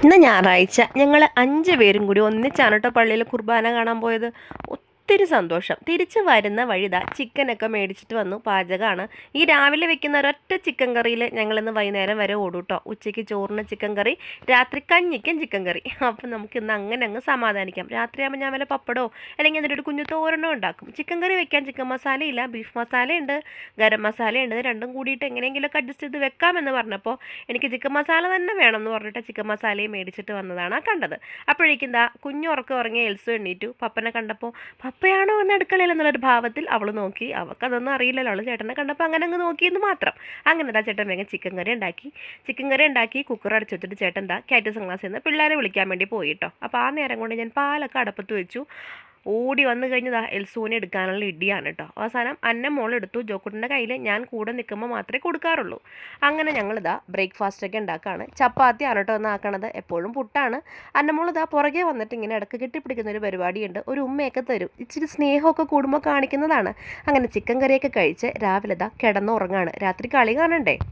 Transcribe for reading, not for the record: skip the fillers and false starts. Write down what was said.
ഇന്ന് ഞായറാഴ്ച ഞങ്ങൾ 5 പേരും കൂടി ഒന്നിച്ചാണ് കേട്ടോ പള്ളിയിൽ കുർബാന കാണാൻ പോയത്. ഒത്തിരി സന്തോഷം. തിരിച്ച് വരുന്ന വഴിതാ ചിക്കനൊക്കെ മേടിച്ചിട്ട് വന്നു. പാചകമാണ്. ഈ രാവിലെ വെക്കുന്ന ഒരൊറ്റ ചിക്കൻ കറിയിൽ ഞങ്ങളിന്ന് വൈകുന്നേരം വരെ ഓടും കേട്ടോ. ഉച്ചയ്ക്ക് ചോറിന് ചിക്കൻ കറി, രാത്രി കഞ്ഞിക്കും ചിക്കൻ കറി. അപ്പം നമുക്കിന്ന് അങ്ങനെ അങ്ങ് സമാധാനിക്കാം. രാത്രിയാകുമ്പോൾ ഞാൻ വല്ല പപ്പടോ അല്ലെങ്കിൽ അതിൻ്റെ ഒരു കുഞ്ഞു തോരനോ ഉണ്ടാക്കും. ചിക്കൻ കറി വെക്കാൻ ചിക്കൻ മസാലയില്ല, ബീഫ് മസാലയുണ്ട്, ഗരം മസാലയുണ്ട്. ഇത് രണ്ടും കൂടിയിട്ട് എങ്ങനെയെങ്കിലുമൊക്കെ അഡ്ജസ്റ്റ് ചെയ്ത് വെക്കാമെന്ന് പറഞ്ഞപ്പോൾ എനിക്ക് ചിക്കൻ മസാല തന്നെ വേണമെന്ന് പറഞ്ഞിട്ട് ചിക്കൻ മസാലയും മേടിച്ചിട്ട് വന്നതാണ് ആ കണ്ടത്. അപ്പോഴേക്കും എന്താ കുഞ്ഞുറക്കം ഉറങ്ങിയ എൽസു എണ്ണീറ്റു. പപ്പനെ കണ്ടപ്പോൾ പപ്പയാണോ എന്ന് അടുക്കളയിൽ എന്നുള്ളൊരു ഭാവത്തിൽ അവൾ നോക്കി. അവൾക്കതൊന്നും അറിയില്ലല്ലോ. അവൾ ചേട്ടനെ കണ്ടപ്പോൾ അങ്ങനെ അങ്ങ് നോക്കിയെന്ന് മാത്രം. അങ്ങനെ എന്താ ചേട്ടൻ വേഗം ചിക്കൻ കറി ഉണ്ടാക്കി കുക്കർ അടച്ചു വെച്ചിട്ട് ചേട്ടൻ എന്താ കാറ്ററിംഗ് ക്ലാസ്സിൽ നിന്ന് പിള്ളേരെ വിളിക്കാൻ വേണ്ടി പോയിട്ടോ. അപ്പോൾ ആ നേരം കൊണ്ട് ഞാൻ പാലൊക്കെ അടുപ്പത്ത് വെച്ചു. ഓടി വന്നു കഴിഞ്ഞതാ എൽസൂനെ എടുക്കാനുള്ള ഇടിയാണ് കേട്ടോ. അവസാനം മോളെടുത്തു. ജോക്കുട്ടിൻ്റെ കയ്യിൽ ഞാൻ കൂടെ നിൽക്കുമ്പോൾ മാത്രമേ കൊടുക്കാറുള്ളൂ. അങ്ങനെ ഞങ്ങളിതാ ബ്രേക്ക്ഫാസ്റ്റൊക്കെ ഉണ്ടാക്കുകയാണ്. ചപ്പാത്തിയാണ് കേട്ടോ ഒന്ന് ആക്കണത്. എപ്പോഴും പുട്ടാണ്. മോളിതാ പുറകെ വന്നിട്ട് ഇങ്ങനെ ഇടയ്ക്ക് കെട്ടിപ്പിടിക്കുന്ന ഒരു പരിപാടിയുണ്ട്. ഒരു ഉമ്മയൊക്കെ തരും. ഇച്ചിരി സ്നേഹമൊക്കെ കൂടുമ്പോൾ കാണിക്കുന്നതാണ്. അങ്ങനെ ചിക്കൻ കറിയൊക്കെ കഴിച്ച് രാവിലെ ഇതാ കിടന്നുറങ്ങാണ്. രാത്രി കളി കാണണ്ടേ.